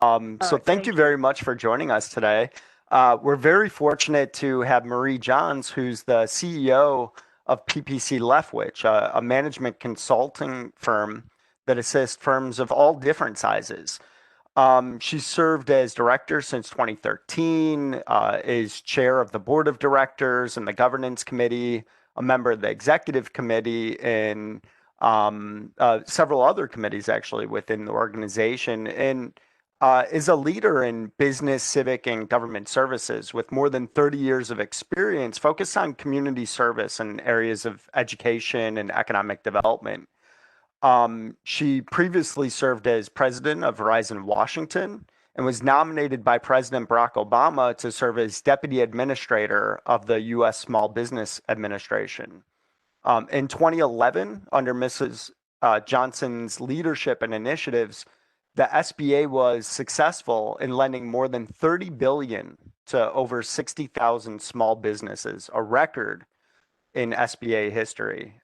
So thank you Thank you. very much for joining us today. We're very fortunate to have Marie Johns, who's the CEO of PPC-Leftwich, a management consulting firm that assists firms of all different sizes. She's served as director since 2013, is chair of the board of directors and the governance committee, a member of the executive committee, and several other committees actually within the organization, and is a leader in business, civic, and government services with more than 30 years of experience focused on community service and areas of education and economic development. She previously served as president of Verizon Washington and was nominated by President Barack Obama to serve as deputy administrator of the U.S. Small Business Administration. In 2011, under Mrs. Johnson's leadership and initiatives, the SBA was successful in lending more than 30 billion to over 60,000 small businesses, a record in SBA history.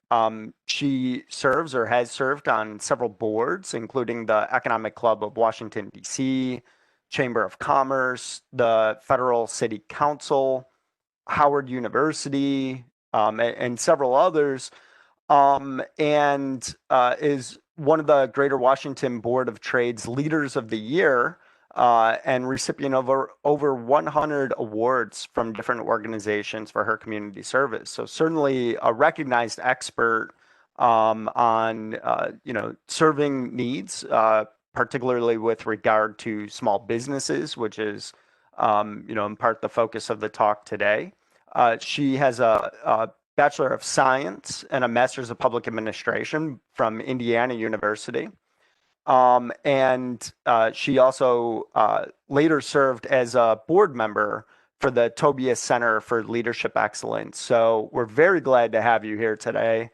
She serves or has served on several boards, including the Economic Club of Washington, D.C., Chamber of Commerce, the Federal City Council, Howard University, and several others, and is one of the Greater Washington Board of Trade's Leaders of the Year, and recipient of over 100 awards from different organizations for her community service. So certainly a recognized expert on serving needs, particularly with regard to small businesses, which is in part the focus of the talk today. She has a Bachelor of Science and a Master's of Public Administration from Indiana University. And she also later served as a board member for the Tobias Center for Leadership Excellence. So we're very glad to have you here today.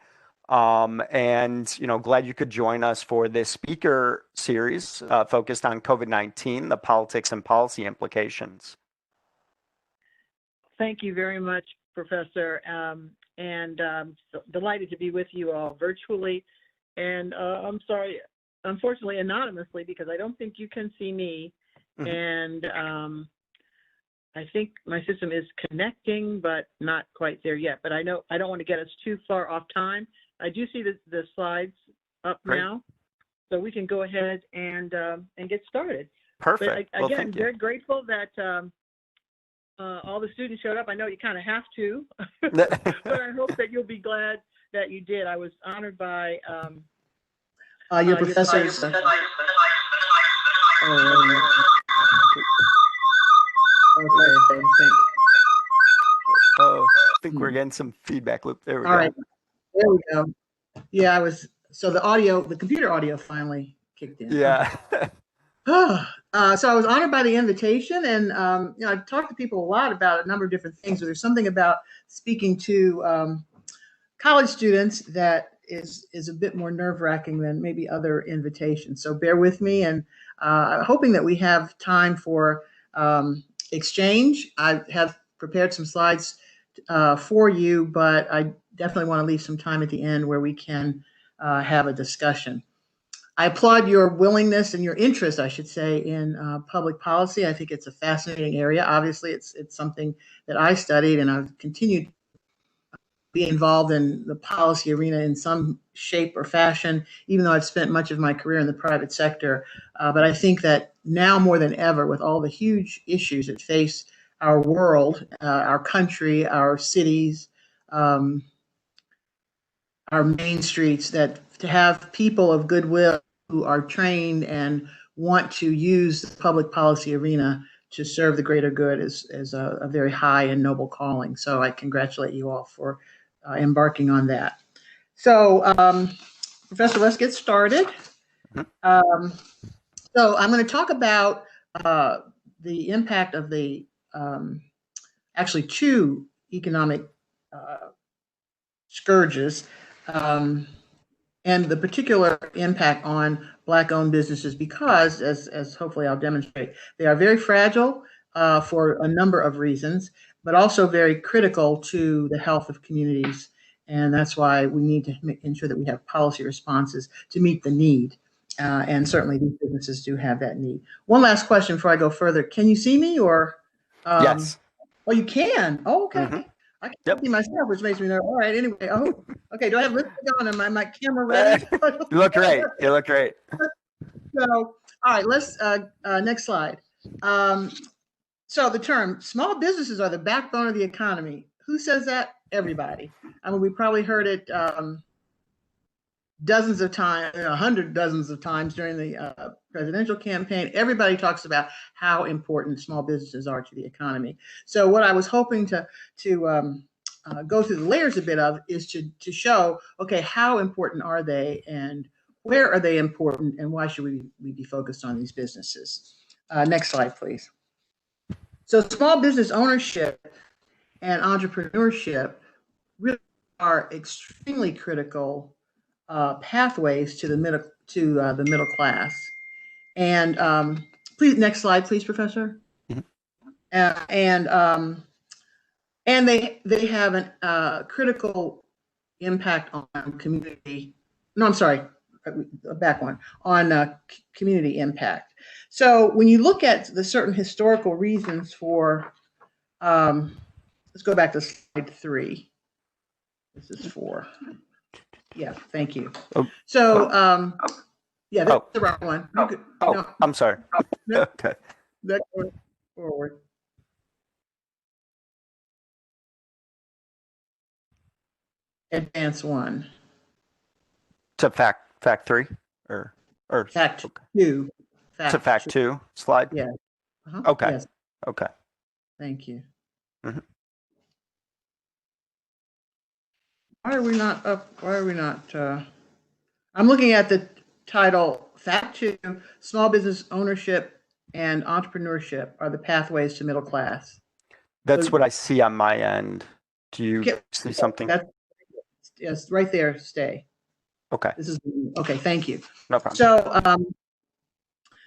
And glad you could join us for this speaker series focused on COVID-19, the politics and policy implications. Thank you very much, Professor. And delighted to be with you all virtually. And I'm sorry, unfortunately, anonymously, because I don't think you can see me. And I think my system is connecting, but not quite there yet. But I know I don't want to get us too far off time. I do see the slides up now, so we can go ahead and get started. Perfect. But again, very grateful that all the students showed up. I know you kind of have to, but I hope that you'll be glad that you did. I was honored by your professors. Okay, I think we're getting some feedback loop. There we go. All right, there we go. Yeah, so the computer audio finally kicked in. Yeah. So I was honored by the invitation, and I've talked to people a lot about a number of different things, but there's something about speaking to college students that is a bit more nerve-wracking than maybe other invitations. So bear with me, and hoping that we have time for exchange. I have prepared some slides for you, but I definitely want to leave some time at the end where we can have a discussion. I applaud your willingness and your interest, I should say, in public policy. I think it's a fascinating area. Obviously, it's something that I studied, and I've continued to be involved in the policy arena in some shape or fashion, even though I've spent much of my career in the private sector. But I think that now more than ever, with all the huge issues that face our world, our country, our cities, our main streets, that to have people of goodwill who are trained and want to use the public policy arena to serve the greater good is a very high and noble calling. So I congratulate you all for embarking on that. So, Professor, let's get started. So I'm going to talk about the impact of the actually two economic scourges, and the particular impact on Black-owned businesses, because, as hopefully I'll demonstrate, they are very fragile for a number of reasons, but also very critical to the health of communities. And that's why we need to ensure that we have policy responses to meet the need. And certainly these businesses do have that need. One last question before I go further. Can you see me or? Yes. Oh, you can. Oh, okay. Hmm. I can't Yep. see myself, which makes me nervous. All right. Anyway. Oh, okay. Do I have lipstick on? Am I my camera ready? You look great. You look great. So, all right. Let's next slide. So the term small businesses are the backbone of the economy. Who says that? Everybody. I mean, we probably heard it dozens of times, 100 dozens of times during the presidential campaign. Everybody talks about how important small businesses are to the economy. So what I was hoping to go through the layers a bit of is to show, okay, how important are they and where are they important and why should we be focused on these businesses? Next slide, please. So small business ownership and entrepreneurship really are extremely critical pathways to the middle class. And please, next slide, please, Professor. Mhm. And they have a critical impact on community. No, I'm sorry, back one on community impact. So when you look at the certain historical reasons for, let's go back to slide 3. This is 4. Yeah, thank you. Oh, So yeah, that's oh, the right one. You could, oh, no, I'm sorry. that, Okay. that forward. Advance 1. To fact 3 or Fact okay. 2. To fact 2 slide. Yeah. Okay. Yes. Okay. Thank you. Mhm. Why are we not up? Why are we not? I'm looking at the title, Fact 2, Small Business Ownership and Entrepreneurship are the pathways to middle class. That's So, what I see on my end. Do you see something? that's, yes, right there, stay. Okay. This is, okay, thank you. No problem.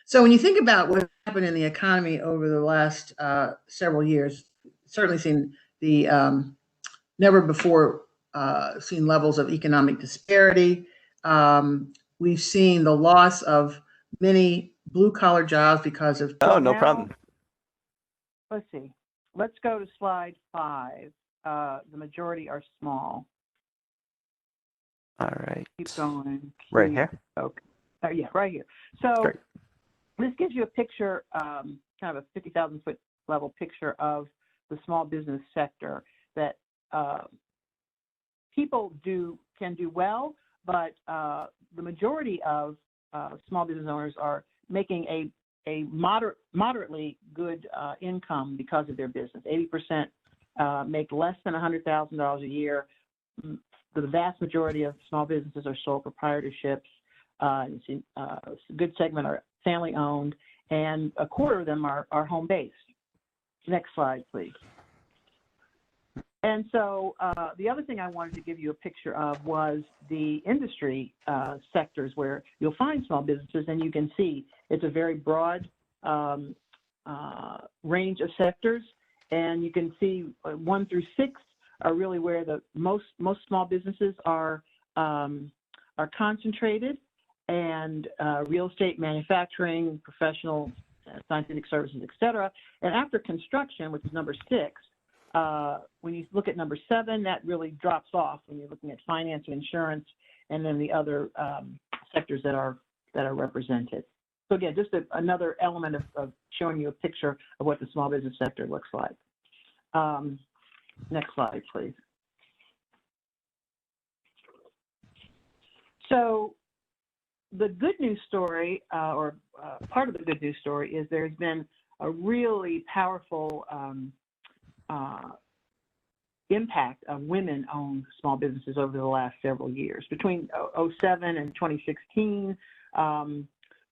So when you think about what happened in the economy over the last several years, certainly seen the never before seen levels of economic disparity. We've seen the loss of many blue collar jobs because of. Oh, So no now, problem. let's see. Let's go to slide 5. The majority are small. All right. Keep going. Right here? Okay. Yeah, right here. So Great. this gives you a picture, kind of a 50,000 foot level picture of the small business sector that people can do well, but the majority of small business owners are making a moderately good income because of their business. 80% make less than $100,000 a year. The vast majority of small businesses are sole proprietorships. A good segment are family owned, and a quarter of them are home based. Next slide, please. And so the other thing I wanted to give you a picture of was the industry sectors where you'll find small businesses, and you can see it's a very broad range of sectors, and you can see 1 through 6 are really where the most small businesses are concentrated, and real estate, manufacturing, professional, scientific services, et cetera. And after construction, which is number 6, when you look at number 7, that really drops off when you're looking at finance and insurance, and then the other sectors that are represented. So again, just another element of showing you a picture of what the small business sector looks like. Next slide, please. So the good news story, or part of the good news story, is there's been a really powerful impact of women-owned small businesses over the last several years. Between 2007 and 2016,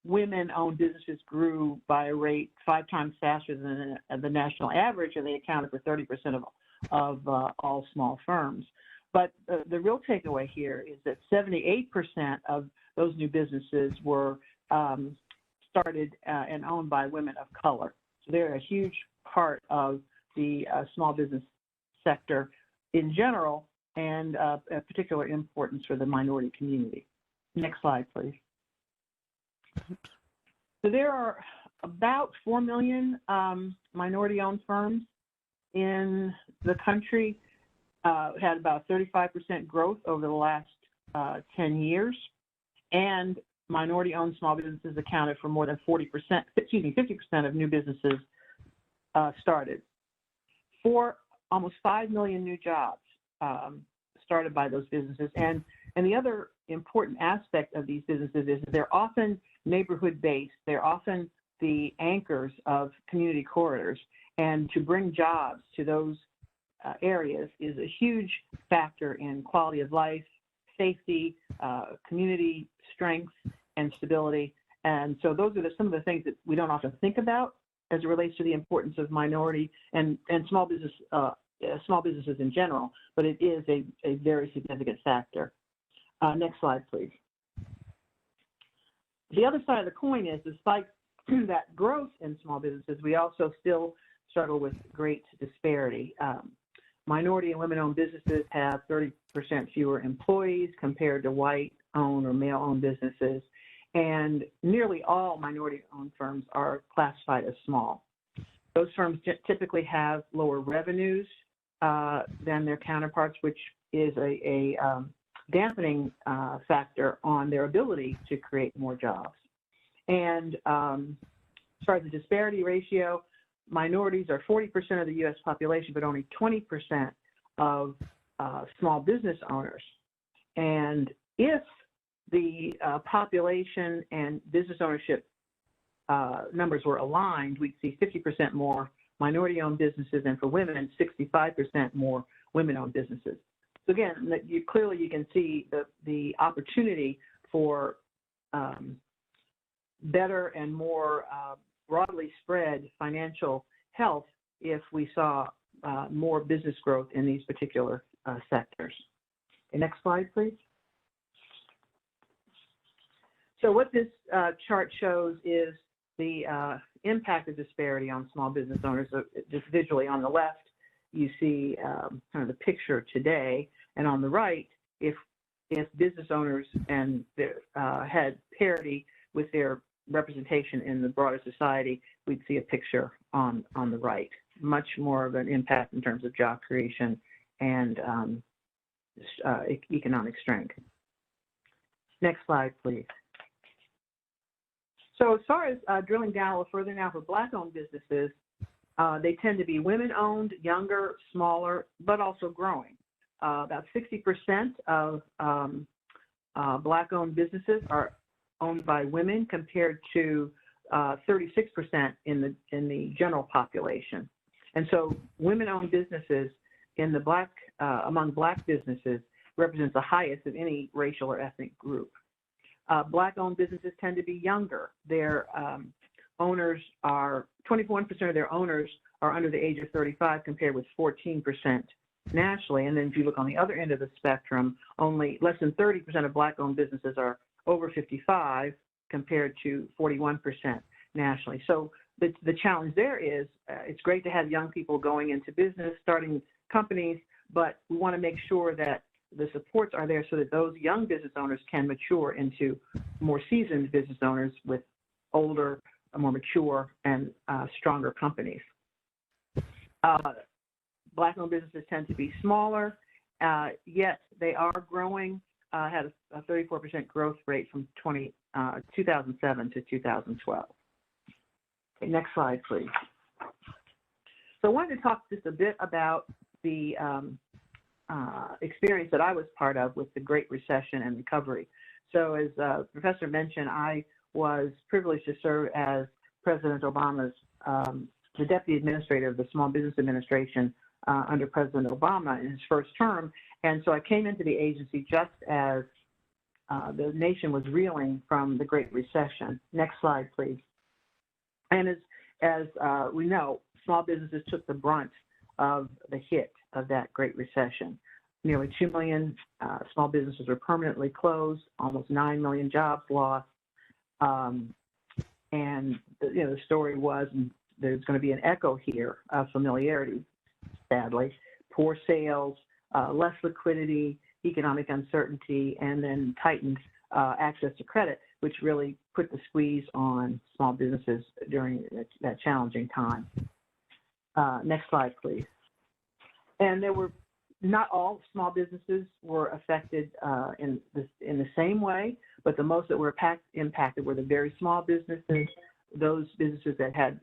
women-owned businesses grew by a rate 5 times faster than the national average, and they accounted for 30% of all small firms. But the real takeaway here is that 78% of those new businesses were started and owned by women of color. So they're a huge part of the small business sector in general, and a particular importance for the minority community. Next slide, please. So there are about 4 million minority-owned firms in the country. Had about 35% growth over the last 10 years, and minority-owned small businesses accounted for more than 50% of new businesses started. For almost 5 million new jobs started by those businesses. And the other important aspect of these businesses is they're often neighborhood-based. They're often the anchors of community corridors. And to bring jobs to those areas is a huge factor in quality of life, safety, community strength, and stability. And so those are some of the things that we don't often think about as it relates to the importance of minority and small businesses in general, but it is a very significant factor. Next slide, please. The other side of the coin is, despite that growth in small businesses, we also still struggle with great disparity. Minority and women-owned businesses have 30% fewer employees compared to white-owned or male-owned businesses, and nearly all minority-owned firms are classified as small. Those firms typically have lower revenues than their counterparts, which is a dampening factor on their ability to create more jobs. And as far as the disparity ratio, minorities are 40% of the U.S. population, but only 20% of small business owners. And if the population and business ownership numbers were aligned, we'd see 50% more minority-owned businesses, and for women, 65% more women-owned businesses. So again, clearly you can see the opportunity for better and more broadly spread financial health if we saw more business growth in these particular sectors. Okay, next slide, please. So what this chart shows is the impact of disparity on small business owners. So just visually on the left, you see kind of the picture today, and on the right, if business owners and had parity with their representation in the broader society, we'd see a picture on the right. Much more of an impact in terms of job creation and economic strength. Next slide, please. So as far as drilling down a little further now for Black-owned businesses, they tend to be women-owned, younger, smaller, but also growing. About 60% of Black-owned businesses are owned by women compared to 36% in the general population. And so women-owned businesses in the among Black businesses represents the highest of any racial or ethnic group. Black-owned businesses tend to be younger. Their owners are, 21% of their owners are under the age of 35 compared with 14% nationally. And then if you look on the other end of the spectrum, only less than 30% of Black-owned businesses are over 55 compared to 41% nationally. So the challenge there is it's great to have young people going into business, starting companies, but we want to make sure that the supports are there so that those young business owners can mature into more seasoned business owners with older, more mature, and stronger companies. Black-owned businesses tend to be smaller, yet they are growing, had a 34% growth rate from 2007 to 2012. Okay, next slide, please. So I wanted to talk just a bit about the experience that I was part of with the Great Recession and recovery. So as the professor mentioned, I was privileged to serve as President Obama's, the Deputy Administrator of the Small Business Administration under President Obama in his first term. And so I came into the agency just as the nation was reeling from the Great Recession. Next slide, please. And as we know, small businesses took the brunt of the hit of that Great Recession. Nearly 2 million small businesses were permanently closed, almost 9 million jobs lost. And the story was, and there's going to be an echo here of familiarity, sadly, poor sales, less liquidity, economic uncertainty, and then tightened access to credit, which really put the squeeze on small businesses during that challenging time. Next slide, please. And there were not all small businesses were affected in the same way, but the most that were impacted were the very small businesses, those businesses that had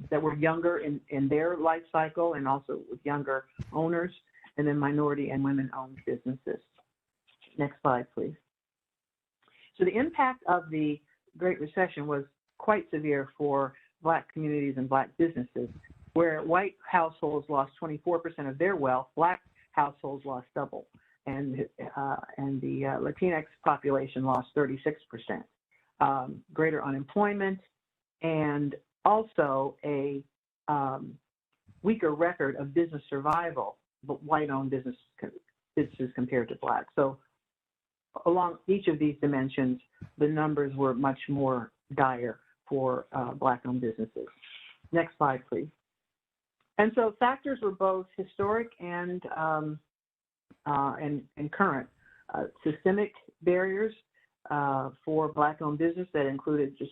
that were younger in their life cycle and also with younger owners, and then minority and women-owned businesses. Next slide, please. So the impact of the Great Recession was quite severe for Black communities and Black businesses, where white households lost 24% of their wealth, Black households lost double, and the Latinx population lost 36%. Greater unemployment, and also a weaker record of business survival, but white-owned businesses compared to Black. So along each of these dimensions, the numbers were much more dire for Black-owned businesses. Next slide, please. And so factors were both historic and current. Systemic barriers for Black-owned business that included just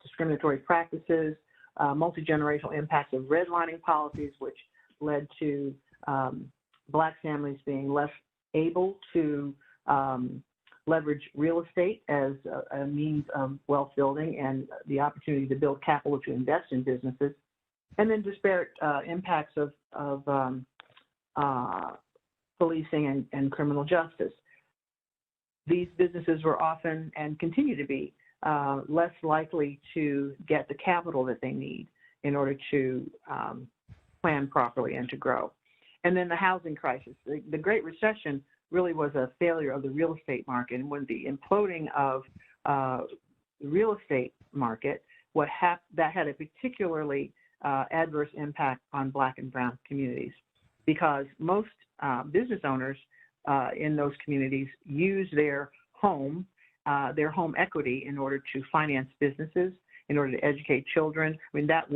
discriminatory practices, multi-generational impacts of redlining policies, which led to Black families being less able to leverage real estate as a means of wealth building and the opportunity to build capital to invest in businesses, and then disparate impacts of policing and criminal justice. These businesses were often, and continue to be, less likely to get the capital that they need in order to plan properly and to grow. And then the housing crisis. The Great Recession really was a failure of the real estate market, and when the imploding of the real estate market, that had a particularly adverse impact on Black and brown communities, because most business owners in those communities use their home equity in order to finance businesses, in order to educate children. I mean, that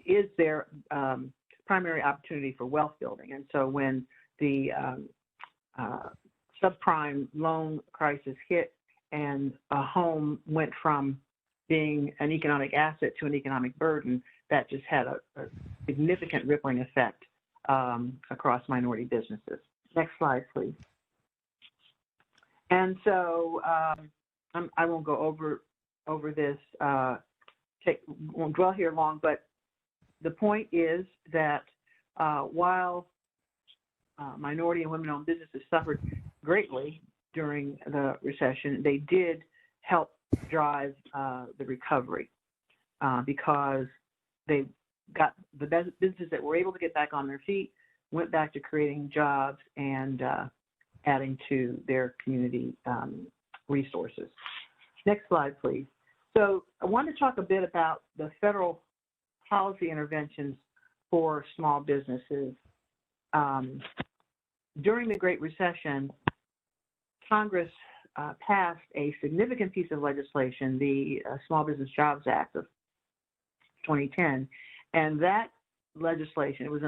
is their primary opportunity for wealth building. And so when the subprime loan crisis hit and a home went from being an economic asset to an economic burden, that just had a significant rippling effect across minority businesses. Next slide, please. And so I won't go over this, won't dwell here long, but the point is that while minority and women-owned businesses suffered greatly during the recession, they did help drive the recovery because they got the businesses that were able to get back on their feet, went back to creating jobs and adding to their community resources. Next slide, please. So I want to talk a bit about the federal policy interventions for small businesses. During the Great Recession, Congress passed a significant piece of legislation, the Small Business Jobs Act of 2010, and that legislation, it was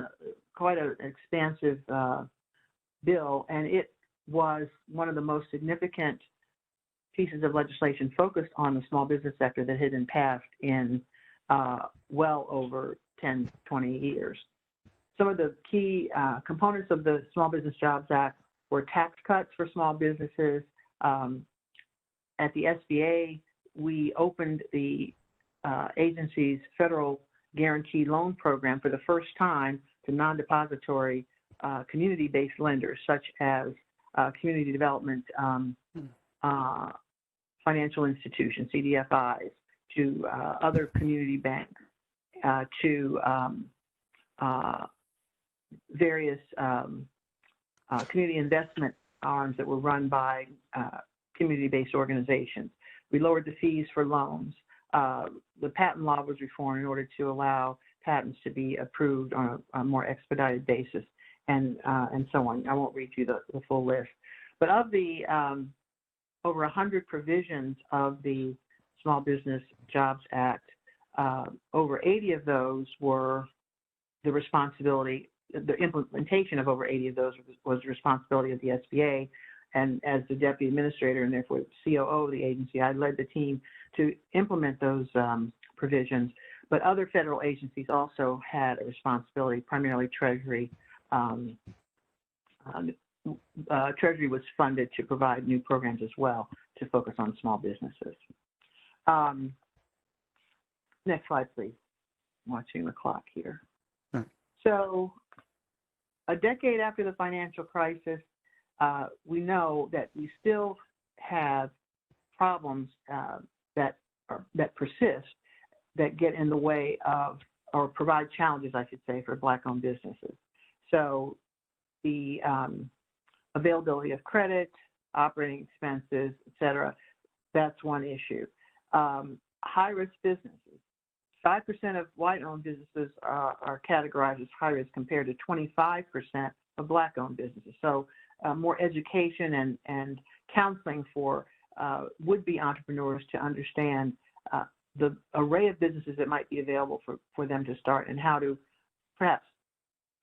quite an expansive bill, and it was one of the most significant pieces of legislation focused on the small business sector that had been passed in well over 10, 20 years. Some of the key components of the Small Business Jobs Act were tax cuts for small businesses. At the SBA, we opened the agency's federal guaranteed loan program for the first time to non-depository community-based lenders, such as community development financial institutions, CDFIs, to other community banks, to various community investment arms that were run by community-based organizations. We lowered the fees for loans. The patent law was reformed in order to allow patents to be approved on a more expedited basis, and so on. I won't read you the full list. But of the over 100 provisions of the Small Business Jobs Act, over 80 of those were the responsibility, the implementation of over 80 of those was the responsibility of the SBA, and as the deputy administrator and therefore COO of the agency, I led the team to implement those provisions. But other federal agencies also had a responsibility, primarily Treasury. Treasury was funded to provide new programs as well to focus on small businesses. Next slide, please. I'm watching the clock here. So a decade after the financial crisis, we know that we still have problems that persist, that get in the way of, or provide challenges, I should say, for Black-owned businesses. So the availability of credit, operating expenses, et cetera, that's one issue. High-risk businesses. 5% of white-owned businesses are categorized as high-risk compared to 25% of Black-owned businesses. So more education and counseling for would-be entrepreneurs to understand the array of businesses that might be available for them to start and how to perhaps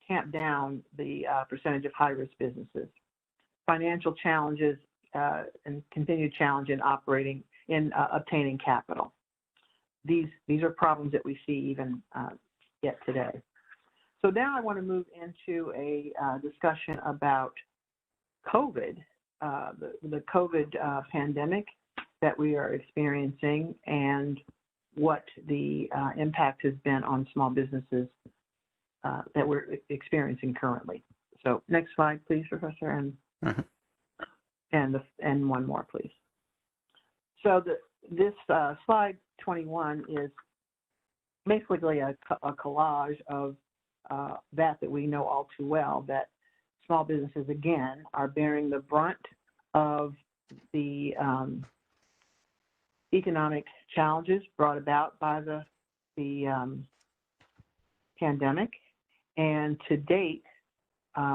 tamp down the percentage of high-risk businesses. Financial challenges and continued challenge in obtaining capital. These are problems that we see even yet today. So now I want to move into a discussion about COVID, the COVID pandemic that we are experiencing and what the impact has been on small businesses that we're experiencing currently. So next slide, please, Professor, and one more, please. So this slide 21 is basically a collage of that we know all too well, that small businesses, again, are bearing the brunt of the economic challenges brought about by the pandemic. And to date,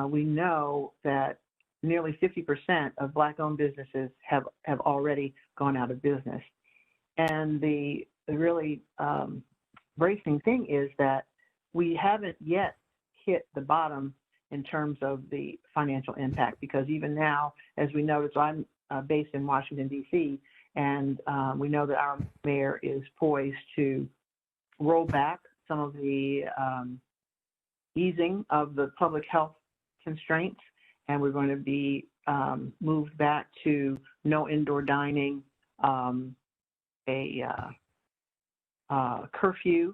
we know that nearly 50% of Black-owned businesses have already gone out of business. And the really bracing thing is that we haven't yet hit the bottom in terms of the financial impact, because even now, as we noticed, I'm based in Washington, D.C., and we know that our mayor is poised to roll back some of the easing of the public health constraints, and we're going to be moved back to no indoor dining, a curfew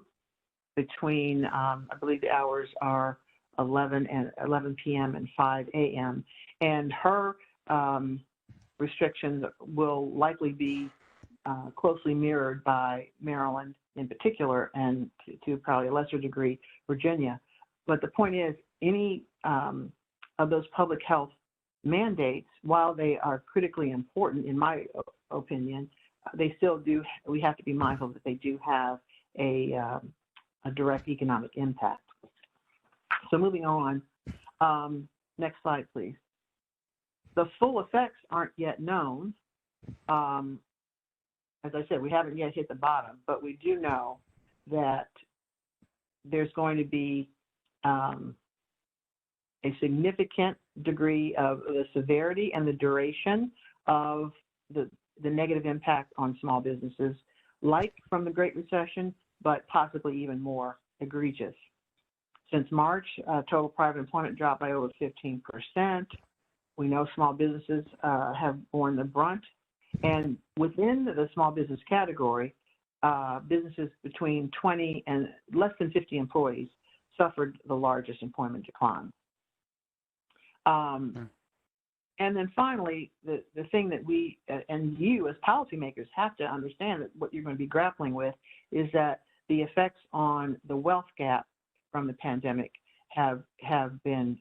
between, I believe the hours are 11 p.m. and 5 a.m. And her restrictions will likely be closely mirrored by Maryland in particular, and to probably a lesser degree, Virginia. But the point is, any of those public health mandates, while they are critically important, in my opinion, they still do, we have to be mindful that they do have a direct economic impact. So moving on, next slide, please. The full effects aren't yet known. As I said, we haven't yet hit the bottom, but we do know that there's going to be a significant degree of the severity and the duration of the negative impact on small businesses, like from the Great Recession, but possibly even more egregious. Since March, total private employment dropped by over 15%. We know small businesses have borne the brunt. And within the small business category, businesses between 20 and less than 50 employees suffered the largest employment decline. And then finally, the thing that we and you as policymakers have to understand, that what you're going to be grappling with is that the effects on the wealth gap from the pandemic have been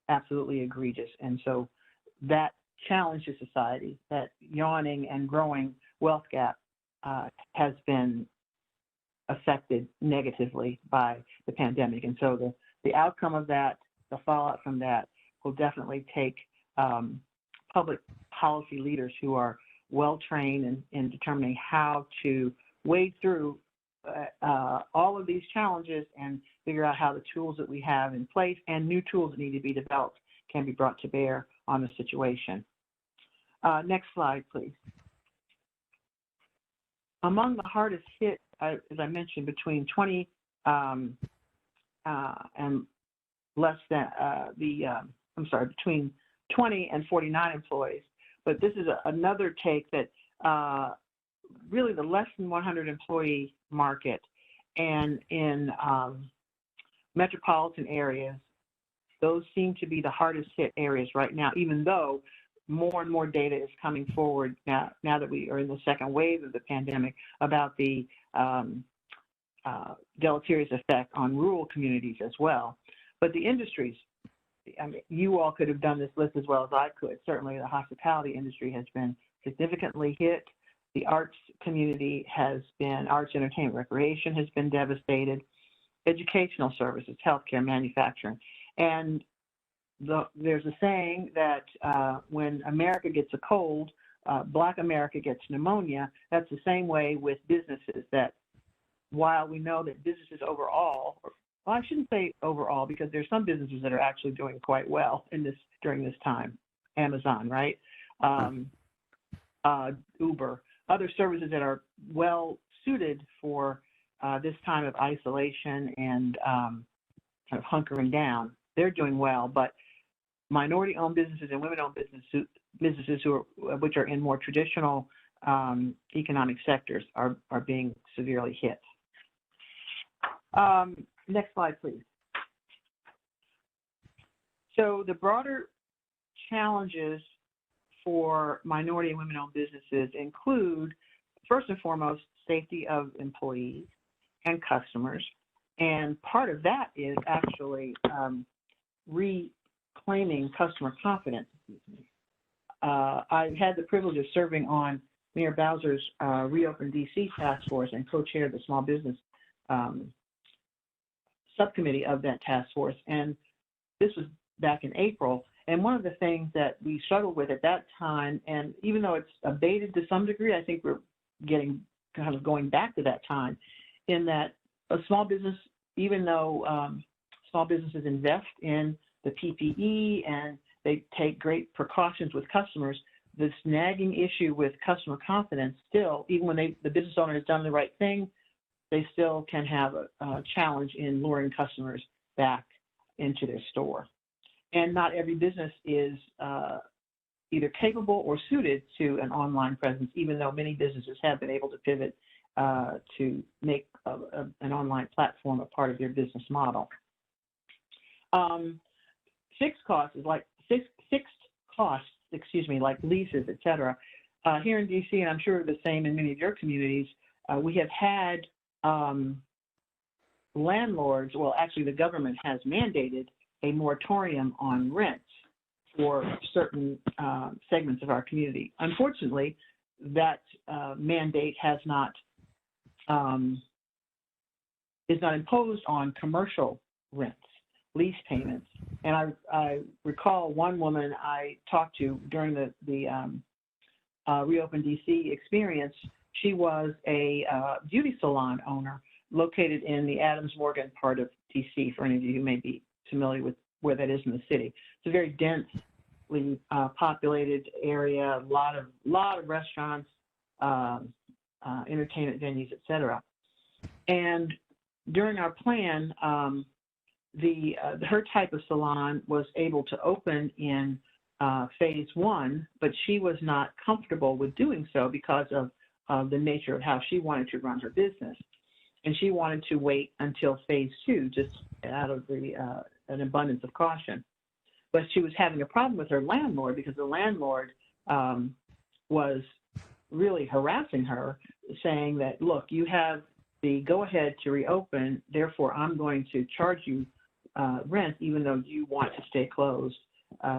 absolutely egregious. And so that challenge to society, that yawning and growing wealth gap has been affected negatively by the pandemic. And so the outcome of that, the fallout from that, will definitely take public policy leaders who are well-trained in determining how to wade through all of these challenges and figure out how the tools that we have in place and new tools that need to be developed can be brought to bear on the situation. Next slide, please. Among the hardest hit, as I mentioned, between 20 and less than between 20 and 49 employees. But this is another take that really the less than 100 employee market and in metropolitan areas, those seem to be the hardest hit areas right now, even though more and more data is coming forward now that we are in the second wave of the pandemic about the deleterious effect on rural communities as well. But the industries, I mean, you all could have done this list as well as I could. Certainly the hospitality industry has been significantly hit. The arts community has been, arts, entertainment, recreation has been devastated. Educational services, healthcare, manufacturing. And there's a saying that when America gets a cold, Black America gets pneumonia. That's the same way with businesses, that while we know that businesses overall, well, I shouldn't say overall, because there's some businesses that are actually doing quite well during this time. Amazon, right? Uber, other services that are well suited for this time of isolation and kind of hunkering down. They're doing well, but minority-owned businesses and women-owned businesses which are in more traditional economic sectors are being severely hit. Next slide, please. So the broader challenges for minority and women-owned businesses include, first and foremost, safety of employees and customers. And part of that is actually reclaiming customer confidence. I've had the privilege of serving on Mayor Bowser's Reopen DC task force and co-chaired the small business subcommittee of that task force. And this was back in April. And one of the things that we struggled with at that time, and even though it's abated to some degree, I think we're going back to that time, in that a small business, even though small businesses invest in the PPE and they take great precautions with customers, this nagging issue with customer confidence still, even when the business owner has done the right thing, they still can have a challenge in luring customers back into their store. And not every business is either capable or suited to an online presence, even though many businesses have been able to pivot to make an online platform a part of their business model. Fixed costs, like leases, et cetera. Here in DC, and I'm sure the same in many of your communities, we have had landlords, well, actually the government has mandated a moratorium on rents for certain segments of our community. Unfortunately, that mandate has not is not imposed on commercial rents, lease payments. And I recall one woman I talked to during the Reopen DC experience. She was a beauty salon owner located in the Adams Morgan part of DC, for any of you who may be familiar with where that is in the city. It's a very densely populated area, a lot of restaurants, entertainment venues, et cetera. And during our plan, her type of salon was able to open in phase one, but she was not comfortable with doing so because of the nature of how she wanted to run her business. And she wanted to wait until phase two, just out of an abundance of caution. But she was having a problem with her landlord because the landlord was really harassing her, saying that, look, you have the go-ahead to reopen, therefore I'm going to charge you rent even though you want to stay closed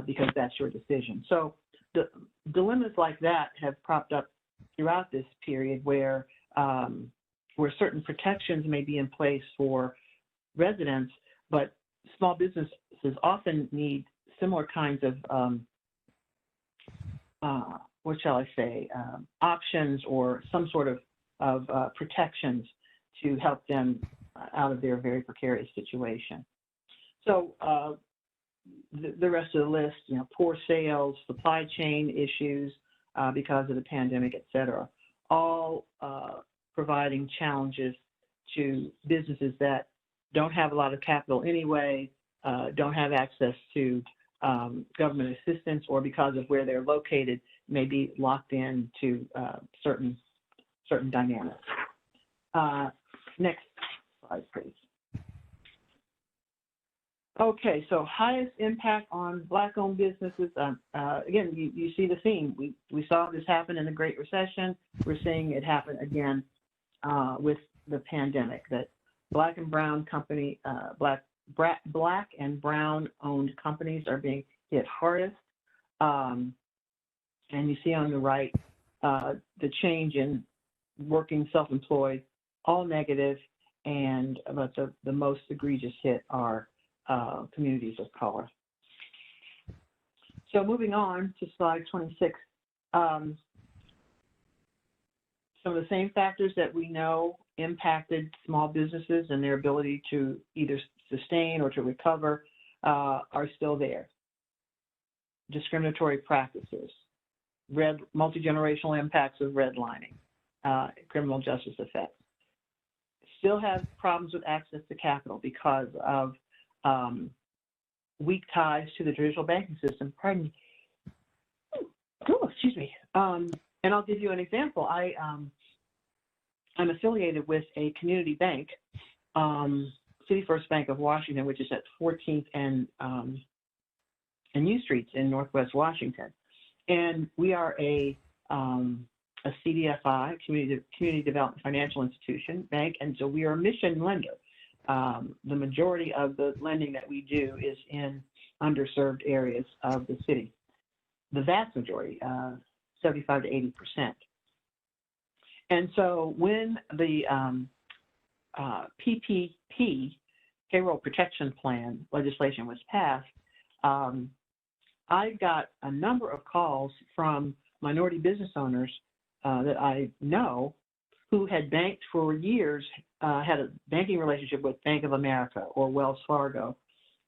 because that's your decision. So the dilemmas like that have propped up throughout this period where certain protections may be in place for residents, but small businesses often need similar kinds of, what shall I say, options or some sort of protections to help them out of their very precarious situation. So the rest of the list, poor sales, supply chain issues, because of the pandemic, et cetera, all providing challenges to businesses that don't have a lot of capital anyway, don't have access to government assistance, or because of where they're located, may be locked in to certain dynamics. Next slide, please. Okay, so highest impact on Black-owned businesses. Again, you see the theme. We saw this happen in the Great Recession. We're seeing it happen again with the pandemic. That Black and Brown company, Black and Brown-owned companies are being hit hardest. And you see on the right the change in working self-employed, all negative, but the most egregious hit are communities of color. So moving on to slide 26, some of the same factors that we know impacted small businesses and their ability to either sustain or to recover are still there. Discriminatory practices, multi-generational impacts of redlining, criminal justice effects. Still have problems with access to capital because of weak ties to the traditional banking system. Pardon me. Oh, excuse me. And I'll give you an example. I'm affiliated with a community bank, City First Bank of Washington, which is at 14th and U Streets in Northwest Washington. And we are a CDFI, Community Development Financial Institution bank, and so we are a mission lender. The majority of the lending that we do is in underserved areas of the city. The vast majority, 75 to 80%. And so when the PPP, Payroll Protection Plan legislation was passed, I got a number of calls from minority business owners that I know who had banked for years, had a banking relationship with Bank of America or Wells Fargo.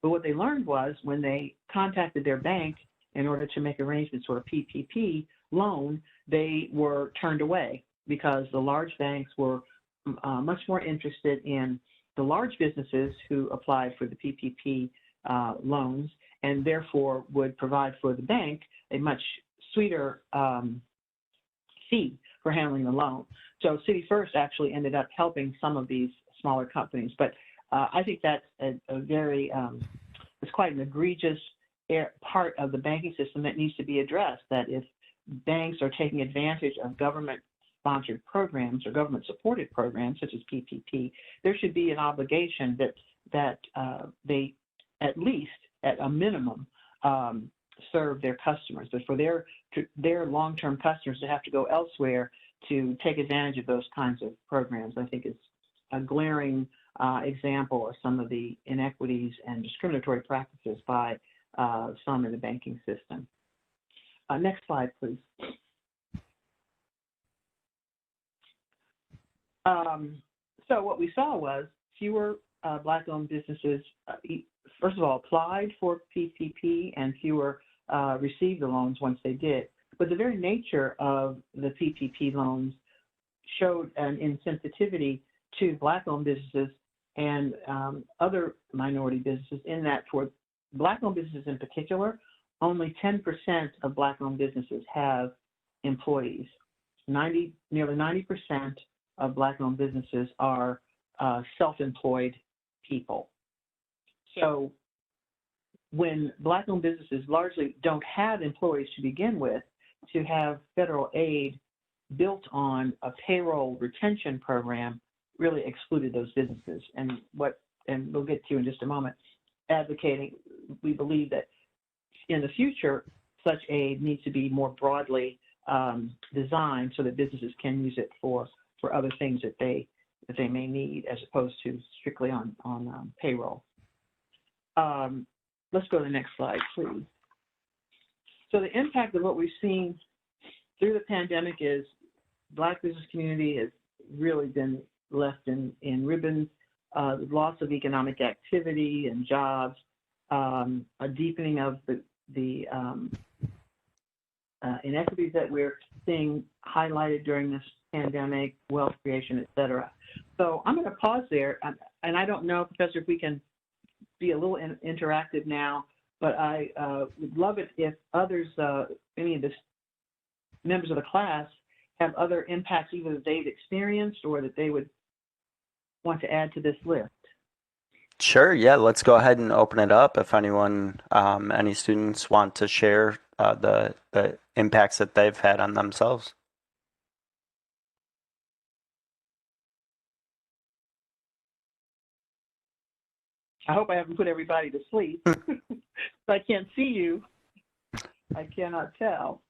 But what they learned was when they contacted their bank in order to make arrangements for a PPP loan, they were turned away because the large banks were much more interested in the large businesses who applied for the PPP loans, and therefore would provide for the bank a much sweeter fee for handling the loan. So City First actually ended up helping some of these smaller companies. But I think that's a very, it's quite an egregious part of the banking system that needs to be addressed, that if banks are taking advantage of government-sponsored programs or government-supported programs such as PPP, there should be an obligation that they at least, at a minimum, serve their customers. But for their long-term customers to have to go elsewhere to take advantage of those kinds of programs, I think is a glaring example of some of the inequities and discriminatory practices by some in the banking system. Next slide, please. So what we saw was fewer Black-owned businesses, first of all, applied for PPP, and fewer received the loans once they did. But the very nature of the PPP loans showed an insensitivity to Black-owned businesses and other minority businesses, in that for Black-owned businesses in particular, only 10% of Black-owned businesses have employees. Nearly 90% of Black-owned businesses are self-employed people. So when Black-owned businesses largely don't have employees to begin with, to have federal aid built on a payroll retention program really excluded those businesses. And we'll get to in just a moment, advocating, we believe that in the future, such aid needs to be more broadly designed so that businesses can use it for other things that they may need, as opposed to strictly on payroll. Let's go to the next slide, please. So the impact of what we've seen through the pandemic is Black business community has really been left in ribbons, loss of economic activity and jobs, a deepening of the inequities that we're seeing highlighted during this pandemic, wealth creation, et cetera. So I'm going to pause there. And I don't know, Professor, if we can be a little interactive now, but I would love it if others, any of the members of the class, have other impacts either that they've experienced or that they would want to add to this list. Sure, yeah, let's go ahead and open it up. If anyone, any students want to share the impacts that they've had on themselves. I hope I haven't put everybody to sleep. I can't see you. I cannot tell.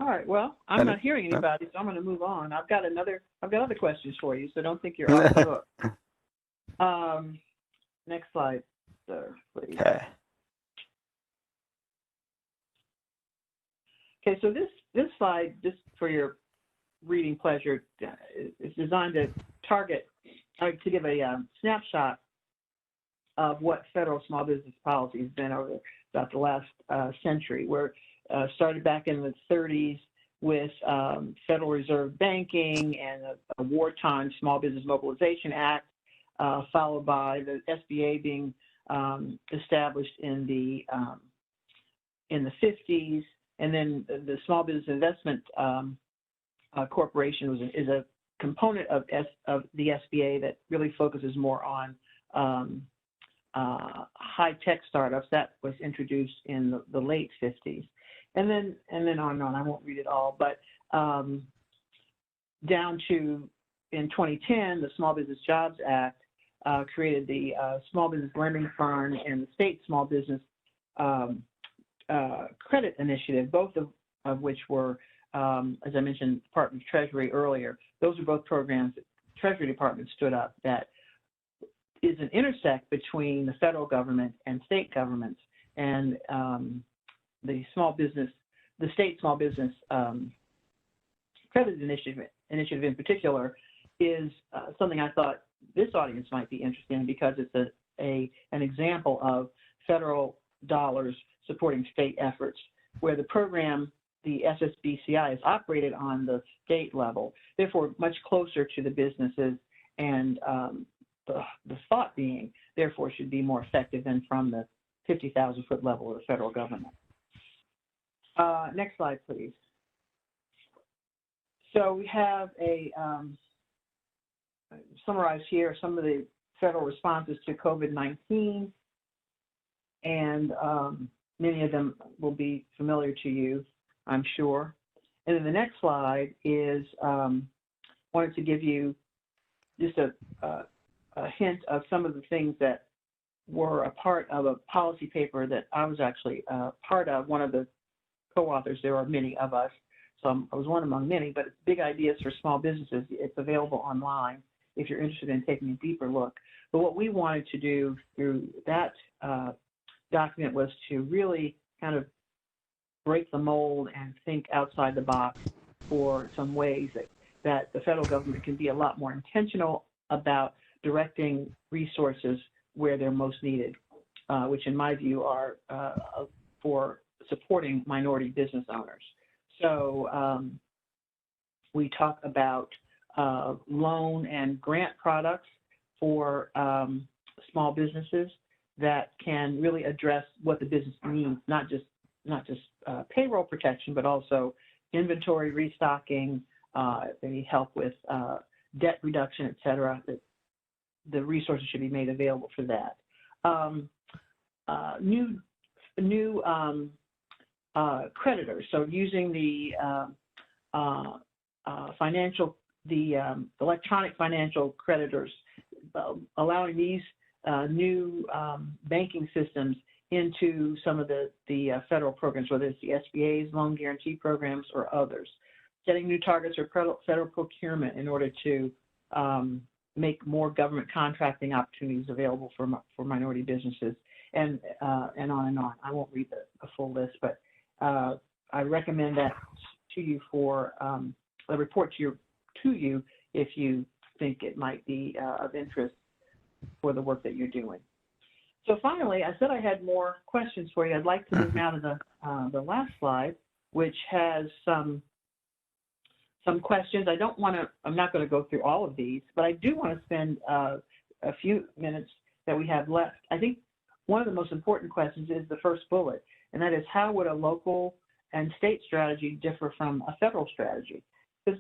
All right. Well, I'm not hearing anybody, so I'm going to move on. I've got other questions for you, so don't think you're off the hook. Next slide, sir, please. Okay. Okay. So this slide, just for your reading pleasure, is designed to to give a snapshot of what federal small business policy has been over about the last century. We're started back in the 30s with Federal Reserve banking and a wartime Small Business Mobilization Act, followed by the SBA being established in the 50s, and then the Small Business Investment Corporation is a component of the SBA that really focuses more on high-tech startups. That was introduced in the late 50s. And then on and on. I won't read it all, but down to in 2010, the Small Business Jobs Act created the Small Business Lending Fund and the State Small Business Credit Initiative, both of which were, as I mentioned, Department of Treasury earlier. Those are both programs that the Treasury Department stood up that is an intersect between the federal government and state governments, and the state small business credit initiative in particular is something I thought this audience might be interested in, because it's an example of federal dollars supporting state efforts, where the program, the SSBCI, is operated on the state level, therefore much closer to the businesses, and the thought being, therefore, should be more effective than from the 50,000-foot level of the federal government. Next slide, please. So we have summarized here some of the federal responses to COVID-19, and many of them will be familiar to you, I'm sure. And then the next slide is wanted to give you just a hint of some of the things that were a part of a policy paper that I was actually part of, one of the co-authors. There are many of us, so I was one among many, but it's Big Ideas for Small Businesses. It's available online if you're interested in taking a deeper look. But what we wanted to do through that document was to really kind of break the mold and think outside the box for some ways that the federal government can be a lot more intentional about directing resources where they're most needed, which in my view are for supporting minority business owners. So we talk about loan and grant products for small businesses that can really address what the business needs, not just payroll protection, but also inventory restocking. They need help with debt reduction, et cetera. The resources should be made available for that. New creditors, so using the electronic financial creditors, allowing these new banking systems into some of the federal programs, whether it's the SBA's loan guarantee programs or others. Setting new targets for federal procurement in order to make more government contracting opportunities available for minority businesses, and on and on. I won't read the full list, but I recommend that to you for a report to you if you think it might be of interest. for the work that you're doing. So finally, I said I had more questions for you. I'd like to move now to the last slide, which has some questions. I'm not going to go through all of these, but I do want to spend a few minutes that we have left. I think one of the most important questions is the first bullet, and that is, how would a local and state strategy differ from a federal strategy? Because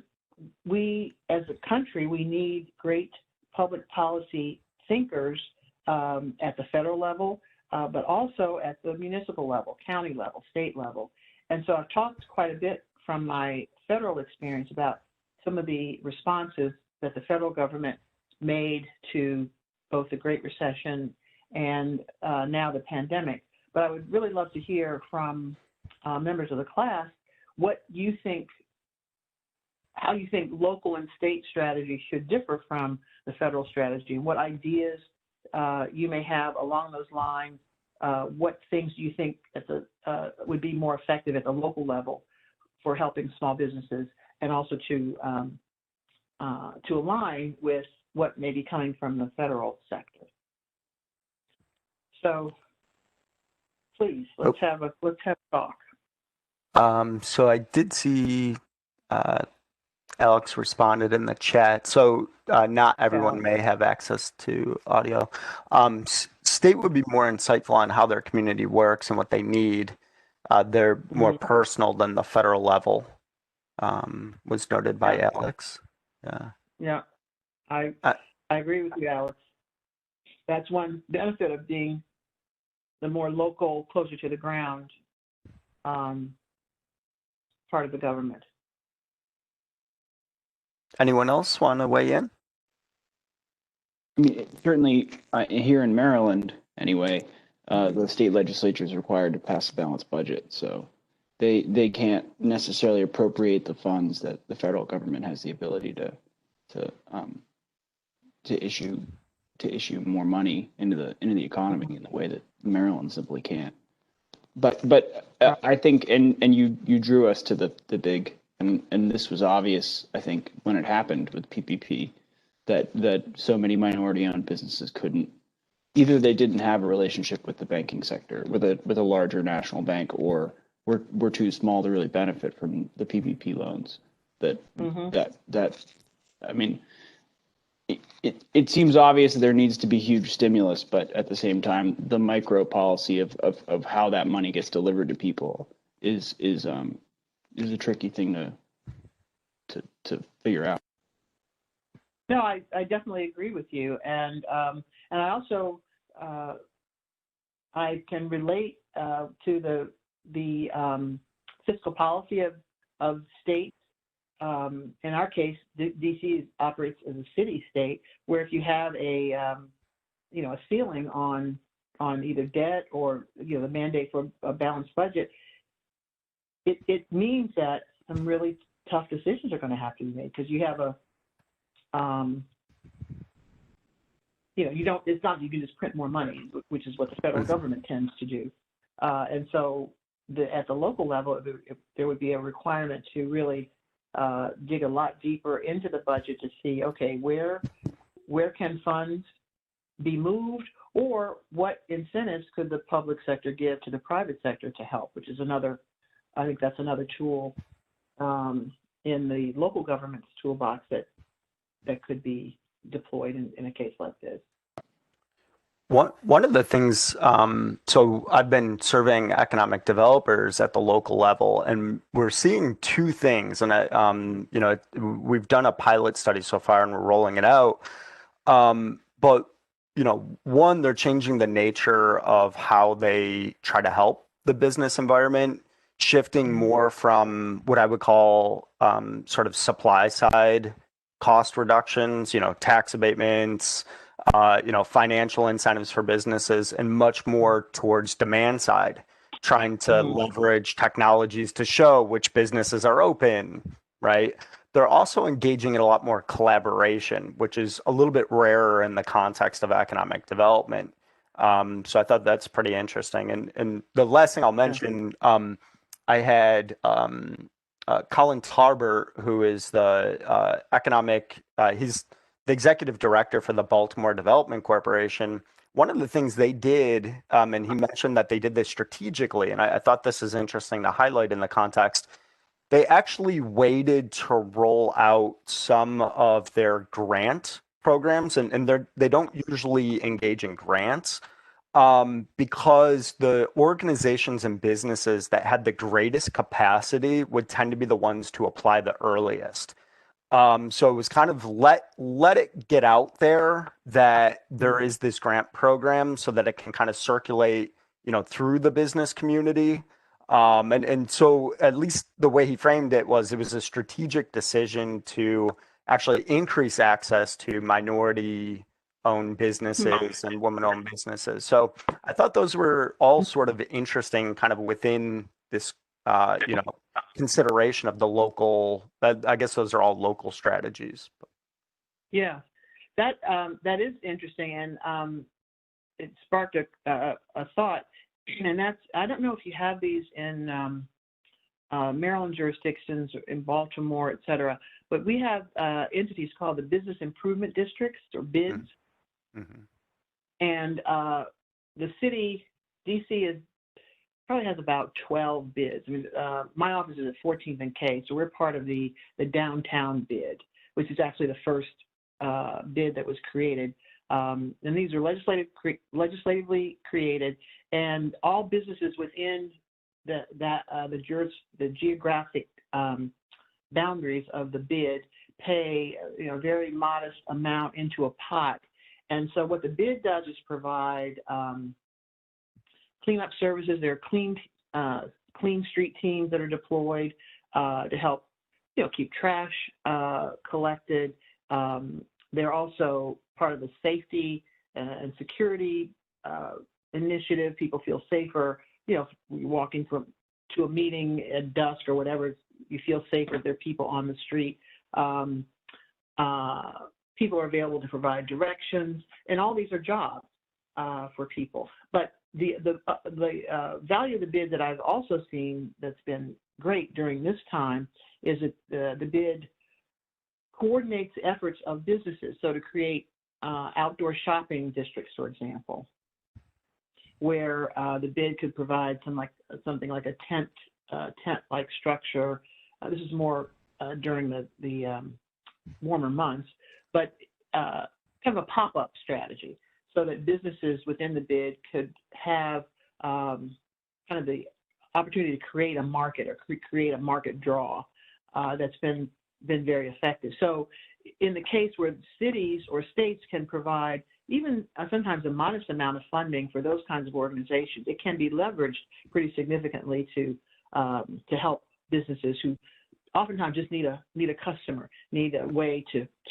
we, as a country, we need great public policy thinkers at the federal level, but also at the municipal level, county level, state level. And so I've talked quite a bit from my federal experience about some of the responses that the federal government made to both the Great Recession and now the pandemic. But I would really love to hear from members of the class what you think, how you think local and state strategy should differ from the federal strategy, and what ideas you may have along those lines. What things do you think would be more effective at the local level for helping small businesses, and also to align with what may be coming from the federal sector? So please, let's have a talk. So I did see Alex responded in the chat. So not everyone may have access to audio. State would be more insightful on how their community works and what they need. They're more personal than the federal level, was noted by Alex. Yeah, I agree with you, Alex. That's one benefit of being the more local, closer to the ground part of the government. Anyone else want to weigh in? I mean, certainly here in Maryland, anyway, the state legislature is required to pass a balanced budget, so they can't necessarily appropriate the funds that the federal government has the ability to issue more money into the economy in the way that Maryland simply can't. But I think, and you drew us to the big, and this was obvious, I think, when it happened with PPP, that so many minority-owned businesses couldn't, either they didn't have a relationship with the banking sector, with a larger national bank, or were too small to really benefit from the PPP loans. That I mean, it seems obvious that there needs to be huge stimulus, but at the same time, the micro policy of how that money gets delivered to people is a tricky thing to figure out. No, I definitely agree with you, and I also I can relate to the fiscal policy of states. In our case, DC operates as a city state, where if you have a ceiling on either debt or the mandate for a balanced budget, it means that some really tough decisions are going to have to be made, because you have a it's not you can just print more money, which is what the federal government tends to do, and so at the local level, there would be a requirement to really dig a lot deeper into the budget to see, okay, where can funds be moved, or what incentives could the public sector give to the private sector to help, which is I think that's another tool in the local government's toolbox that could be deployed in a case like this. One of the things, so I've been surveying economic developers at the local level, and we're seeing two things. And we've done a pilot study so far, and we're rolling it out. But one, they're changing the nature of how they try to help the business environment, shifting more from what I would call sort of supply side cost reductions, tax abatements, financial incentives for businesses, and much more towards demand side, trying to leverage technologies to show which businesses are open, right? They're also engaging in a lot more collaboration, which is a little bit rarer in the context of economic development. So I thought that's pretty interesting. And the last thing I'll mention, I had Colin Tarbert, who is the economic, he's the executive director for the Baltimore Development Corporation, one of the things they did, and he mentioned that they did this strategically, and I thought this is interesting to highlight in the context. They actually waited to roll out some of their grant programs, and they don't usually engage in grants, because the organizations and businesses that had the greatest capacity would tend to be the ones to apply the earliest. So it was kind of let it get out there that there is this grant program so that it can kind of circulate, through the business community. And so at least the way he framed it was a strategic decision to actually increase access to minority owned businesses and women owned businesses. So I thought those were all sort of interesting kind of within this, consideration of the local, I guess those are all local strategies. Yeah, that is interesting, and it sparked a thought, and that's, I don't know if you have these in Maryland jurisdictions, in Baltimore, et cetera, but we have entities called the Business Improvement Districts, or BIDs, and the city, DC, probably has about 12 bids. I mean, my office is at 14th and K, so we're part of the downtown bid, which is actually the first bid that was created. And these are legislatively created, and all businesses within the geographic boundaries of the bid pay a very modest amount into a pot. And so what the bid does is provide cleanup services. There are clean street teams that are deployed to help, keep trash collected. They're also part of the safety and security initiative. People feel safer, walking to a meeting at dusk or whatever. You feel safer if there are people on the street. People are available to provide directions, and all these are jobs for people. But the value of the bid that I've also seen that's been great during this time is that the bid coordinates efforts of businesses. So to create outdoor shopping districts, for example, where the bid could provide something like a tent-like structure. This is more during the warmer months, but kind of a pop-up strategy, so that businesses within the bid could have kind of the opportunity to create a market or create a market draw that's been very effective. So in the case where cities or states can provide even sometimes a modest amount of funding for those kinds of organizations, it can be leveraged pretty significantly to help businesses who oftentimes just need a customer, need a way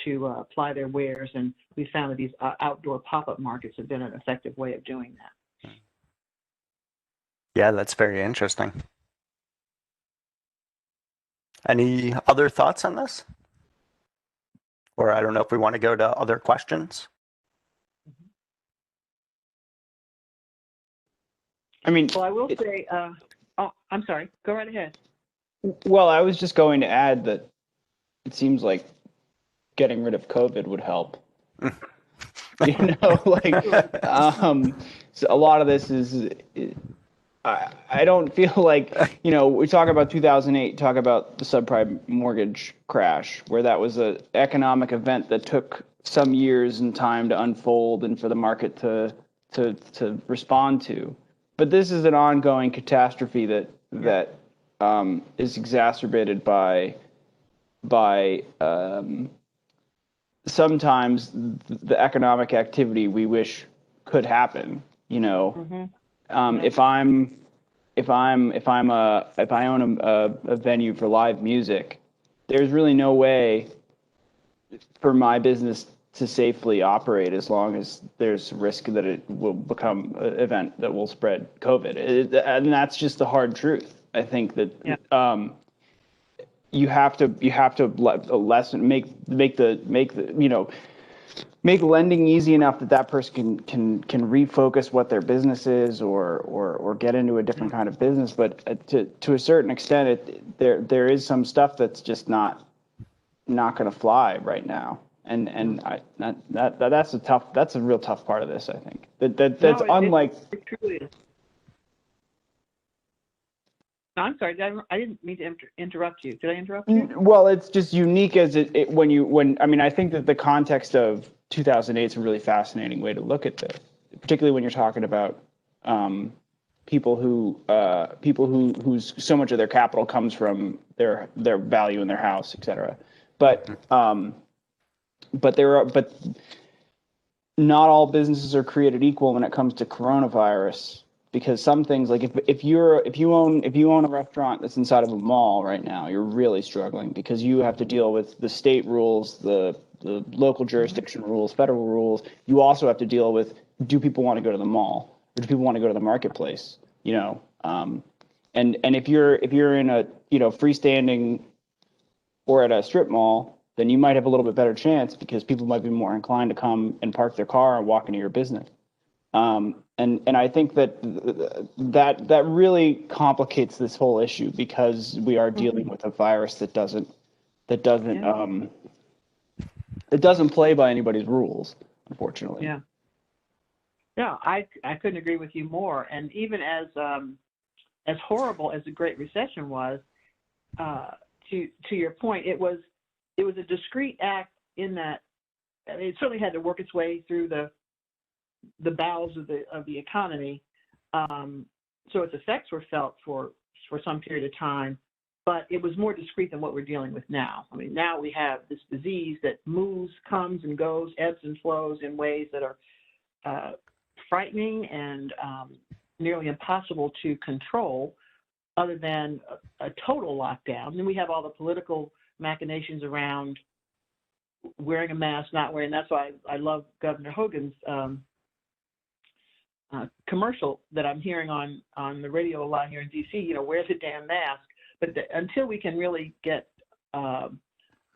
to apply their wares, and we found that these outdoor pop-up markets have been an effective way of doing that. Yeah, that's very interesting. Any other thoughts on this? Or I don't know if we want to go to other questions. I mean, well, I will say, I'm sorry, go right ahead. Well, I was just going to add that it seems like getting rid of COVID would help. So a lot of this is, I don't feel like, we talk about 2008, talk about the subprime mortgage crash, where that was an economic event that took some years and time to unfold and for the market to respond to. But this is an ongoing catastrophe that is exacerbated by sometimes the economic activity we wish could happen. If I own a venue for live music, there's really no way for my business to safely operate as long as there's risk that it will become an event that will spread COVID. And that's just the hard truth. I think that you have to lessen, make lending easy enough that person can refocus what their business is or get into a different kind of business. But to a certain extent, there is some stuff that's just not going to fly right now. that's a real tough part of this. I think that's No, unlike. it truly is. No, I'm sorry. I didn't mean to interrupt you. Did I interrupt you? Well, it's just unique as I mean, I think that the context of 2008 is a really fascinating way to look at this, particularly when you're talking about people whose so much of their capital comes from their value in their house, et cetera. But not all businesses are created equal when it comes to coronavirus, because some things, like if you own a restaurant that's inside of a mall right now, you're really struggling because you have to deal with the state rules, the local jurisdiction rules, federal rules. You also have to deal with, do people want to go to the mall, or do people want to go to the marketplace? And if you're in a freestanding or at a strip mall, then you might have a little bit better chance because people might be more inclined to come and park their car and walk into your business. And I think that really complicates this whole issue because we are dealing with a virus that doesn't play by anybody's rules, unfortunately. Yeah. No, I couldn't agree with you more. And even as horrible as the Great Recession was, to your point, it was a discrete act in that it certainly had to work its way through the bowels of the economy. So its effects were felt for some period of time, but it was more discrete than what we're dealing with now. I mean, now we have this disease that moves, comes and goes, ebbs and flows in ways that are frightening and nearly impossible to control other than a total lockdown. And then we have all the political machinations around wearing a mask, not wearing. That's why I love Governor Hogan's commercial that I'm hearing on the radio a lot here in DC, wear the damn mask. But until we can really get the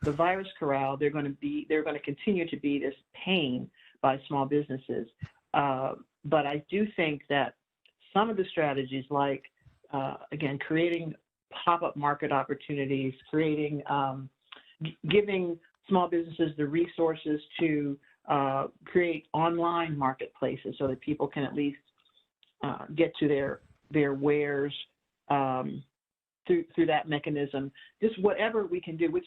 virus corralled, they're going to continue to be this pain by small businesses. But I do think that some of the strategies, like again, creating pop-up market opportunities, giving small businesses the resources to create online marketplaces so that people can at least get to their wares through that mechanism. Just whatever we can do, which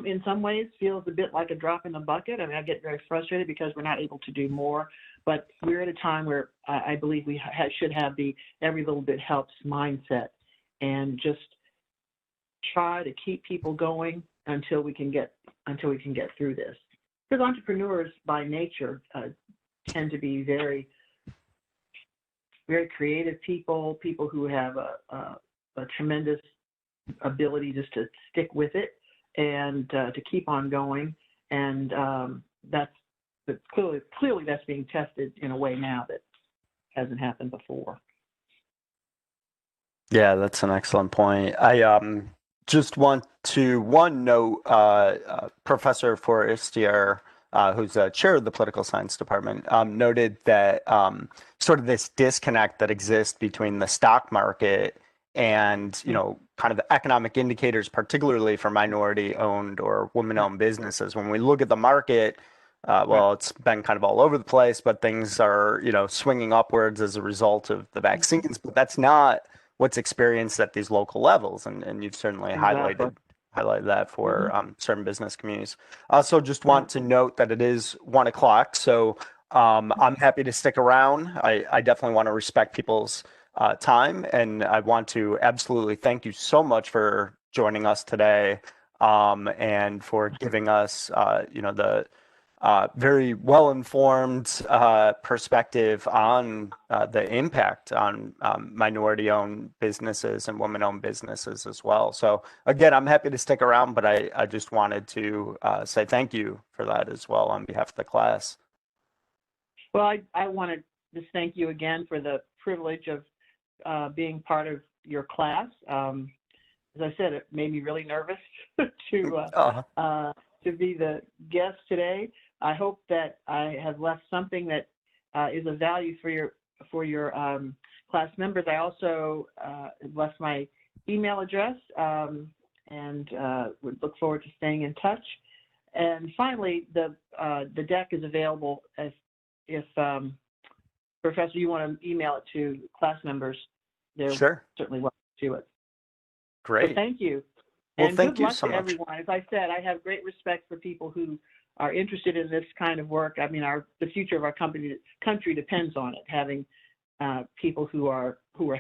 in some ways feels a bit like a drop in the bucket. I mean, I get very frustrated because we're not able to do more, but we're at a time where I believe we should have the every little bit helps mindset and just try to keep people going until we can get through this. Because entrepreneurs by nature tend to be very, very creative people who have a tremendous ability just to stick with it and to keep on going. And clearly that's being tested in a way now that hasn't happened before. Yeah, that's an excellent point. I just want to note Professor Forestier, who's chair of the political science department, noted that sort of this disconnect that exists between the stock market and kind of the economic indicators, particularly for minority-owned or women-owned businesses. When we look at the market, it's been kind of all over the place, but things are swinging upwards as a result of the vaccines. But that's not what's experienced at these local levels, and you've certainly highlighted that for certain business communities. Also, just want to note that it is 1 o'clock, so I'm happy to stick around. I definitely want to respect people's time, and I want to absolutely thank you so much for joining us today and for giving us the very well-informed perspective on the impact on minority-owned businesses and women-owned businesses as well. So again, I'm happy to stick around, but I just wanted to say thank you for that as well on behalf of the class. Well, I want to just thank you again for the privilege of being part of your class. As I said, it made me really nervous to be the guest today. I hope that I have left something that is of value for your class members. I also left my email address and would look forward to staying in touch. And finally, the deck is available if Professor, you want to email it to class members, they're Sure. certainly welcome to it. Great. So thank you. Well, And thank good you luck so to much. everyone. As I said, I have great respect for people who are interested in this kind of work. I mean, the future of our country depends on it, having people who are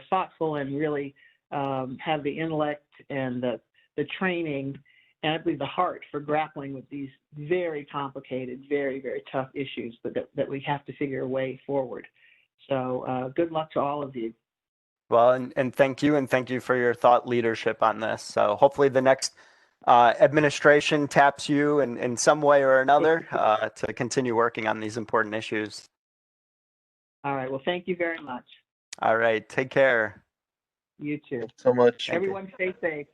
thoughtful and really have the intellect and the training and I believe the heart for grappling with these very complicated, very, very tough issues that we have to figure a way forward. So good luck to all of you. Well, and thank you for your thought leadership on this. So hopefully the next administration taps you in some way or another to continue working on these important issues. All right. Well, thank you very much. All right. Take care. You too. So much. Everyone stay safe.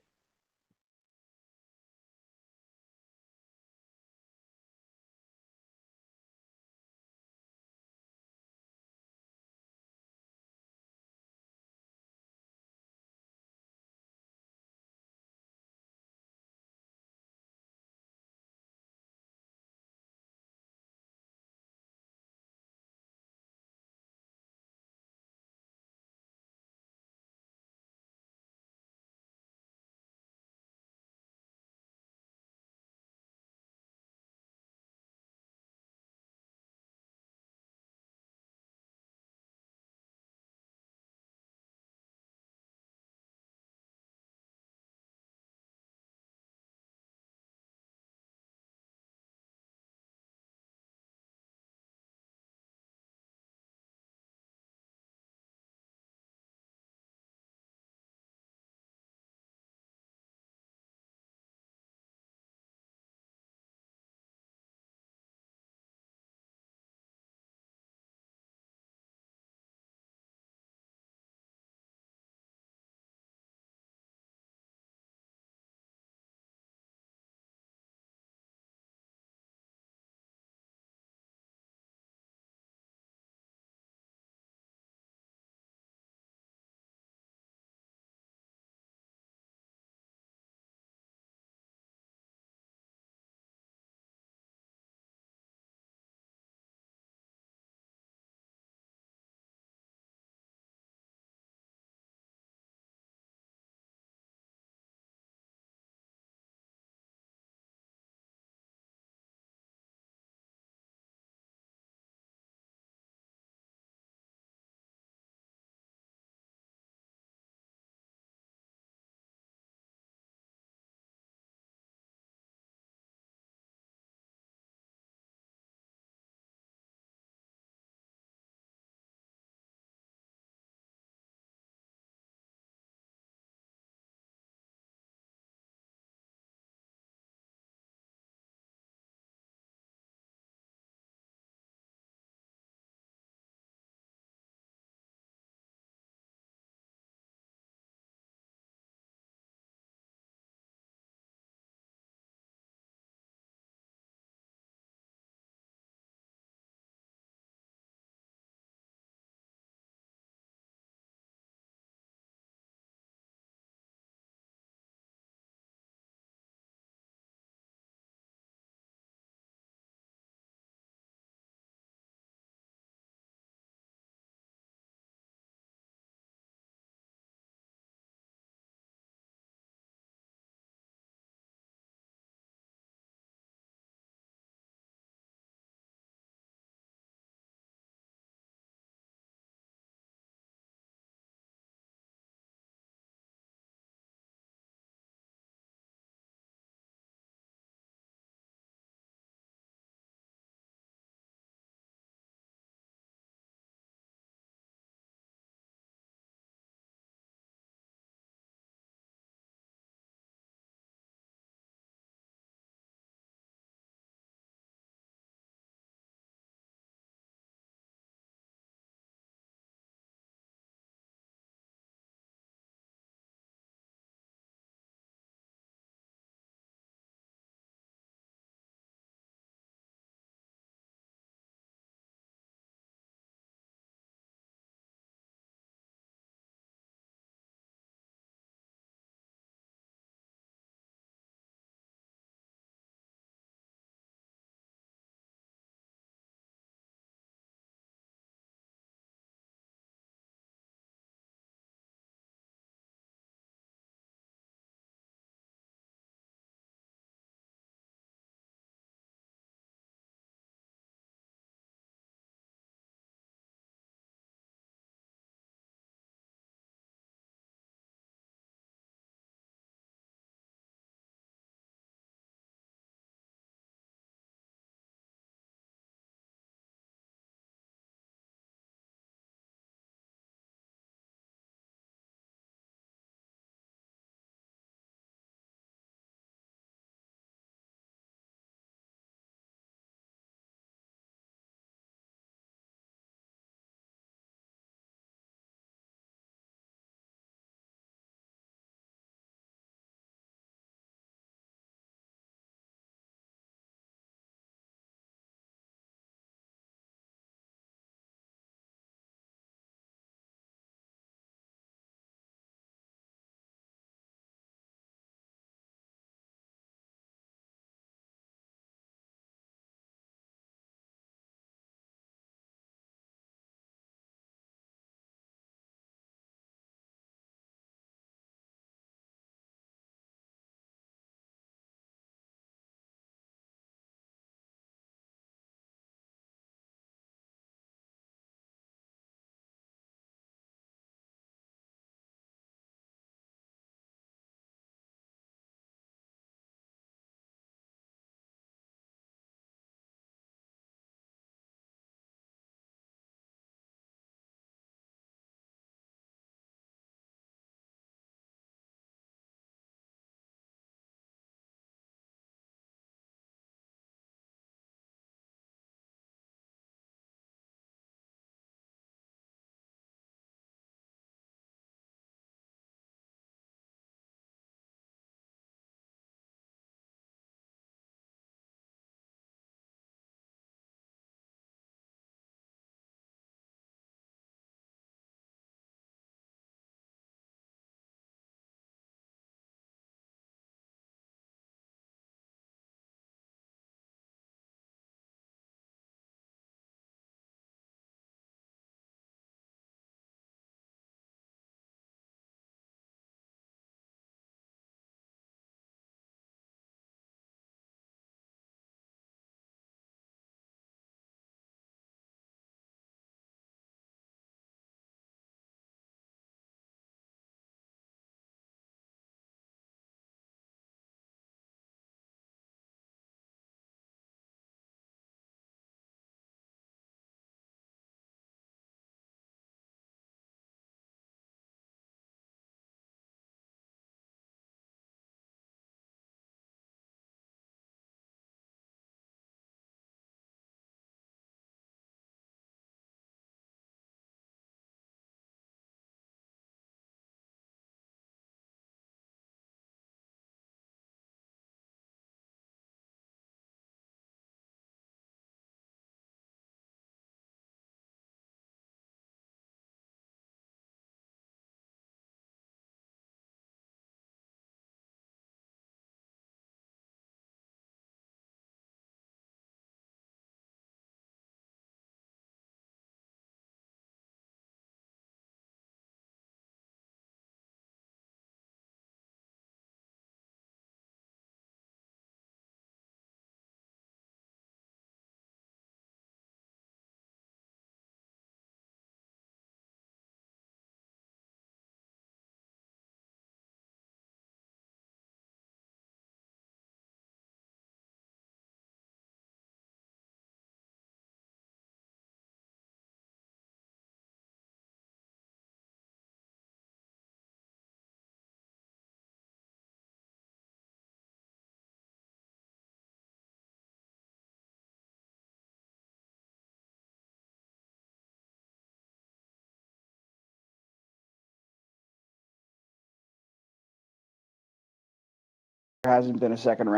hasn't been a second round.